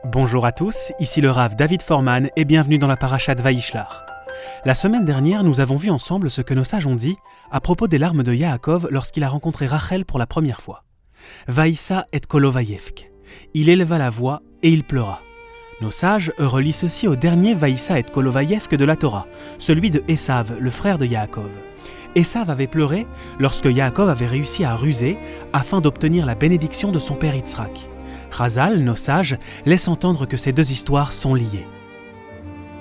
Bonjour à tous, ici le Rav David Forman et bienvenue dans la parashat Vayishlach. La semaine dernière, nous avons vu ensemble ce que nos sages ont dit à propos des larmes de Yaakov lorsqu'il a rencontré Rachel pour la première fois. Vaïssa et kolo vayefk. Il éleva la voix et il pleura. Nos sages relient ceci au dernier Vaïssa et kolo vayefk de la Torah, celui de Esav, le frère de Yaakov. Esav avait pleuré lorsque Yaakov avait réussi à ruser afin d'obtenir la bénédiction de son père Yitzhak. Chazal, nos sages, laissent entendre que ces deux histoires sont liées.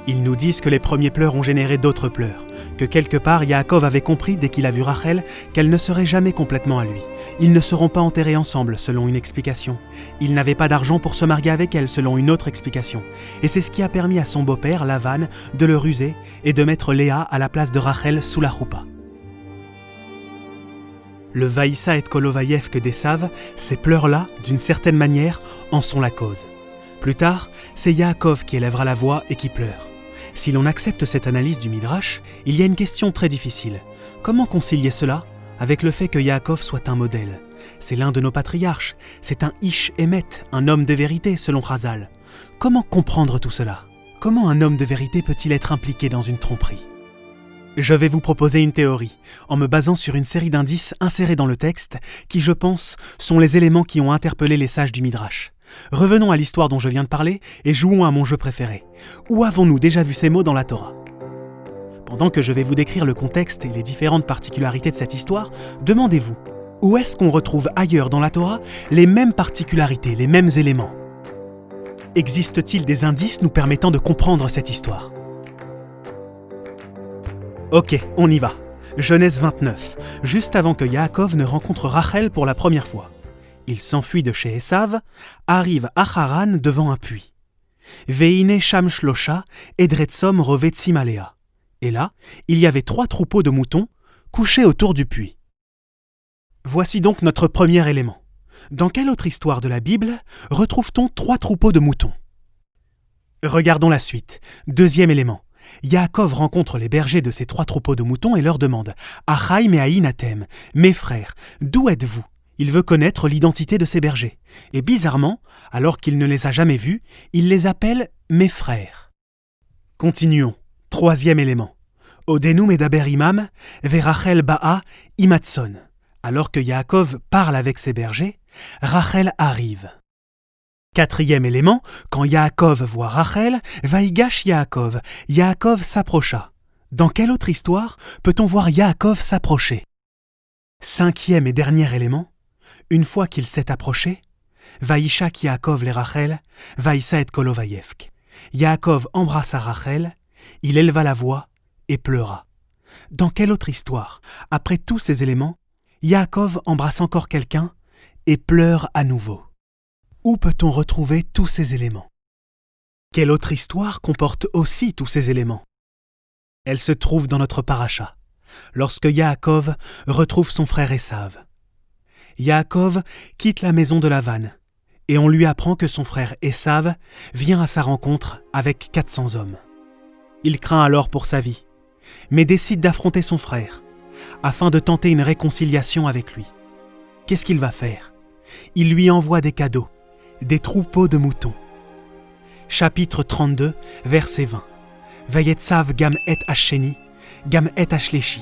Ils nous disent que les premiers pleurs ont généré d'autres pleurs, que quelque part Yaakov avait compris dès qu'il a vu Rachel qu'elle ne serait jamais complètement à lui. Ils ne seront pas enterrés ensemble selon une explication. Il n'avait pas d'argent pour se marier avec elle selon une autre explication. Et c'est ce qui a permis à son beau-père, Lavan, de le ruser et de mettre Léa à la place de Rachel sous la choupa. Le Vaïssa et kolo vayefk d'Esav, ces pleurs-là, d'une certaine manière, en sont la cause. Plus tard, c'est Yaakov qui élèvera la voix et qui pleure. Si l'on accepte cette analyse du Midrash, il y a une question très difficile. Comment concilier cela avec le fait que Yaakov soit un modèle ? C'est l'un de nos patriarches, c'est un Ish Emet, un homme de vérité selon Chazal. Comment comprendre tout cela ? Comment un homme de vérité peut-il être impliqué dans une tromperie ? Je vais vous proposer une théorie, en me basant sur une série d'indices insérés dans le texte, qui, je pense, sont les éléments qui ont interpellé les sages du Midrash. Revenons à l'histoire dont je viens de parler et jouons à mon jeu préféré. Où avons-nous déjà vu ces mots dans la Torah ? Pendant que je vais vous décrire le contexte et les différentes particularités de cette histoire, demandez-vous, où est-ce qu'on retrouve ailleurs dans la Torah les mêmes particularités, les mêmes éléments ? Existe-t-il des indices nous permettant de comprendre cette histoire ? Ok, on y va. Genèse 29, juste avant que Yaakov ne rencontre Rachel pour la première fois. Il s'enfuit de chez Esav, arrive à Haran devant un puits. Veine sham shlosha edretsom rovetsim alea. Et là, il y avait 3 troupeaux de moutons couchés autour du puits. Voici donc notre premier élément. Dans quelle autre histoire de la Bible retrouve-t-on 3 troupeaux de moutons ? Regardons la suite. Deuxième élément. Yaakov rencontre les bergers de ces 3 troupeaux de moutons et leur demande « Achai me'aïn mes frères, d'où êtes-vous » Il veut connaître l'identité de ces bergers. Et bizarrement, alors qu'il ne les a jamais vus, il les appelle « mes frères ». Continuons. Troisième élément. Odenu medaber imam, verachel ba'a imatson. Alors que Yaakov parle avec ses bergers, Rachel arrive. Quatrième élément, quand Yaakov voit Rachel, Vaïgash Yaakov, Yaakov s'approcha. Dans quelle autre histoire peut-on voir Yaakov s'approcher ? Cinquième et dernier élément, une fois qu'il s'est approché, Vaïshak Yaakov les Rachel, Vaïssa et kolo vayefk. Yaakov embrassa Rachel, il éleva la voix et pleura. Dans quelle autre histoire, après tous ces éléments, Yaakov embrasse encore quelqu'un et pleure à nouveau ? Où peut-on retrouver tous ces éléments ? Quelle autre histoire comporte aussi tous ces éléments ? Elle se trouve dans notre paracha, lorsque Yaakov retrouve son frère Esav. Yaakov quitte la maison de Lavan, et on lui apprend que son frère Esav vient à sa rencontre avec 400 hommes. Il craint alors pour sa vie, mais décide d'affronter son frère, afin de tenter une réconciliation avec lui. Qu'est-ce qu'il va faire ? Il lui envoie des cadeaux, des troupeaux de moutons. Chapitre 32, verset 20. Vayetsav gam et hasheni, gam et hashleshi.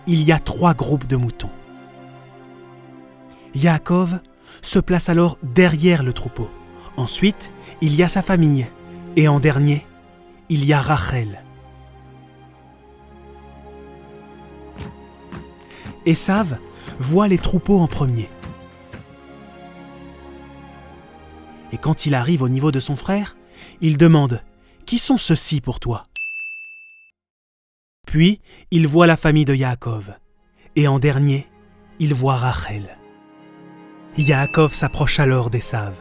Il y a 3 groupes de moutons. Yaakov se place alors derrière le troupeau. Ensuite, il y a sa famille. Et en dernier, il y a Rachel. Esav voit les troupeaux en premier. Et quand il arrive au niveau de son frère, il demande « Qui sont ceux-ci pour toi ?» Puis, il voit la famille de Yaakov. Et en dernier, il voit Rachel. Yaakov s'approche alors d'Esav.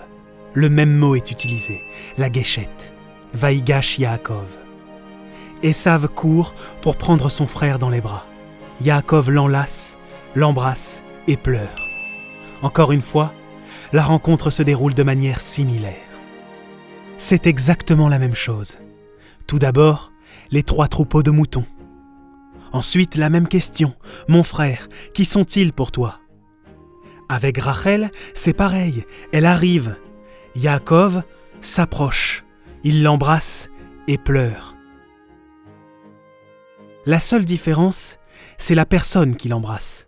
Le même mot est utilisé, la guéchette. Vaïgash Yaakov. Esav court pour prendre son frère dans les bras. Yaakov l'enlace, l'embrasse et pleure. Encore une fois, la rencontre se déroule de manière similaire. C'est exactement la même chose. Tout d'abord, les 3 troupeaux de moutons. Ensuite, la même question. Mon frère, qui sont-ils pour toi ? Avec Rachel, c'est pareil. Elle arrive. Yaakov s'approche, il l'embrasse et pleure. La seule différence, c'est la personne qui l'embrasse.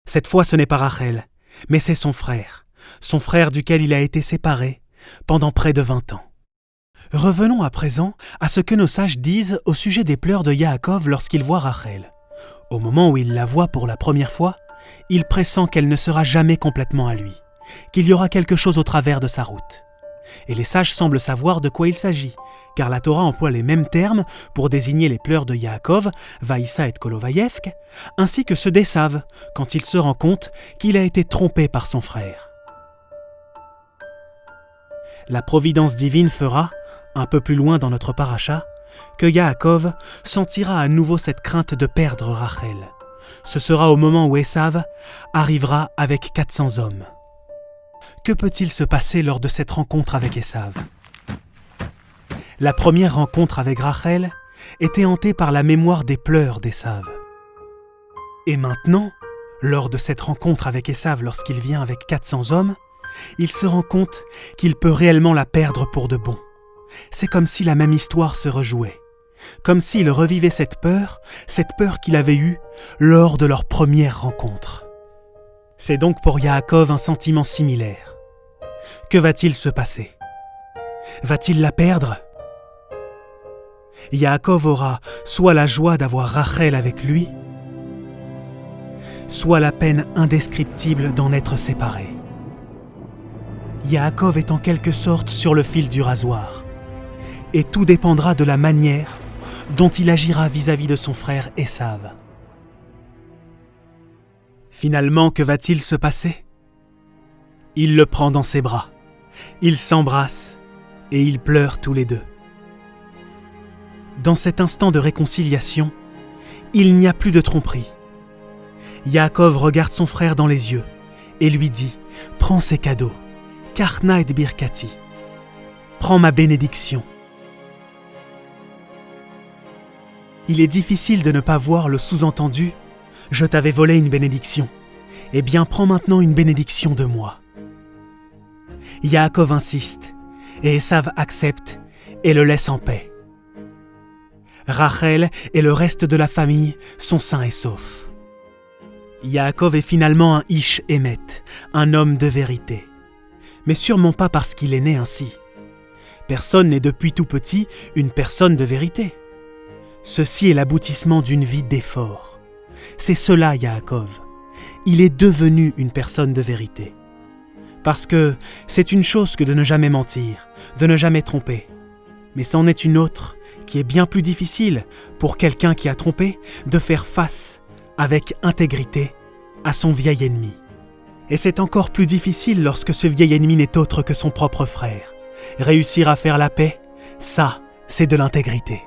Cette fois, ce n'est pas Rachel, mais c'est son frère duquel il a été séparé pendant près de 20 ans. Revenons à présent à ce que nos sages disent au sujet des pleurs de Yaakov lorsqu'il voit Rachel. Au moment où il la voit pour la première fois, il pressent qu'elle ne sera jamais complètement à lui, qu'il y aura quelque chose au travers de sa route. Et les sages semblent savoir de quoi il s'agit, car la Torah emploie les mêmes termes pour désigner les pleurs de Yaakov, Vaïssa et Kolovayevk, ainsi que ceux d'Ésav, quand il se rend compte qu'il a été trompé par son frère. La providence divine fera, un peu plus loin dans notre paracha, que Yaakov sentira à nouveau cette crainte de perdre Rachel. Ce sera au moment où Ésav arrivera avec 400 hommes. Que peut-il se passer lors de cette rencontre avec Ésav ? La première rencontre avec Rachel était hantée par la mémoire des pleurs d'Ésav. Et maintenant, lors de cette rencontre avec Ésav lorsqu'il vient avec 400 hommes, il se rend compte qu'il peut réellement la perdre pour de bon. C'est comme si la même histoire se rejouait, comme s'il revivait cette peur qu'il avait eue lors de leur première rencontre. C'est donc pour Yaakov un sentiment similaire. Que va-t-il se passer ? Va-t-il la perdre ? Yaakov aura soit la joie d'avoir Rachel avec lui, soit la peine indescriptible d'en être séparé. Yaakov est en quelque sorte sur le fil du rasoir, et tout dépendra de la manière dont il agira vis-à-vis de son frère Ésav. Finalement, que va-t-il se passer ? Il le prend dans ses bras, ils s'embrassent et ils pleurent tous les deux. Dans cet instant de réconciliation, il n'y a plus de tromperie. Yaakov regarde son frère dans les yeux et lui dit « Prends ces cadeaux, Karna et Birkati, prends ma bénédiction. » Il est difficile de ne pas voir le sous-entendu « Je t'avais volé une bénédiction, eh bien prends maintenant une bénédiction de moi. » Yaakov insiste et Ésav accepte et le laisse en paix. Rachel et le reste de la famille sont sains et saufs. Yaakov est finalement un Ish Emet, un homme de vérité. Mais sûrement pas parce qu'il est né ainsi. Personne n'est depuis tout petit une personne de vérité. Ceci est l'aboutissement d'une vie d'effort. C'est cela Yaakov. Il est devenu une personne de vérité. Parce que c'est une chose que de ne jamais mentir, de ne jamais tromper. Mais c'en est une autre qui est bien plus difficile pour quelqu'un qui a trompé de faire face avec intégrité à son vieil ennemi. Et c'est encore plus difficile lorsque ce vieil ennemi n'est autre que son propre frère. Réussir à faire la paix, ça, c'est de l'intégrité.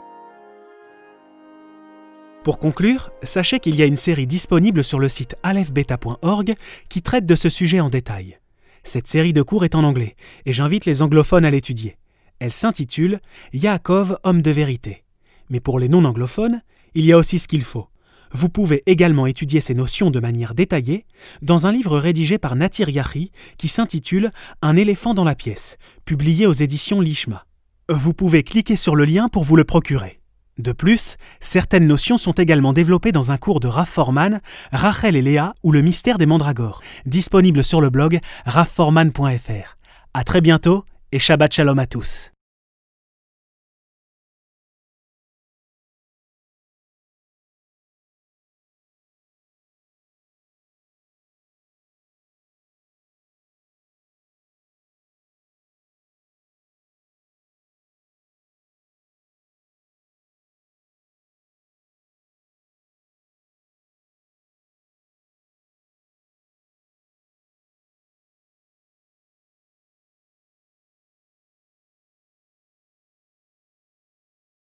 Pour conclure, sachez qu'il y a une série disponible sur le site alephbeta.org qui traite de ce sujet en détail. Cette série de cours est en anglais et j'invite les anglophones à l'étudier. Elle s'intitule « Yaakov, homme de vérité ». Mais pour les non-anglophones, il y a aussi ce qu'il faut. Vous pouvez également étudier ces notions de manière détaillée dans un livre rédigé par Natir Yahi qui s'intitule « Un éléphant dans la pièce », publié aux éditions Lishma. Vous pouvez cliquer sur le lien pour vous le procurer. De plus, certaines notions sont également développées dans un cours de Rav Forman, Rachel et Léa ou le mystère des mandragores, disponible sur le blog ravforman.fr. À très bientôt et Shabbat Shalom à tous.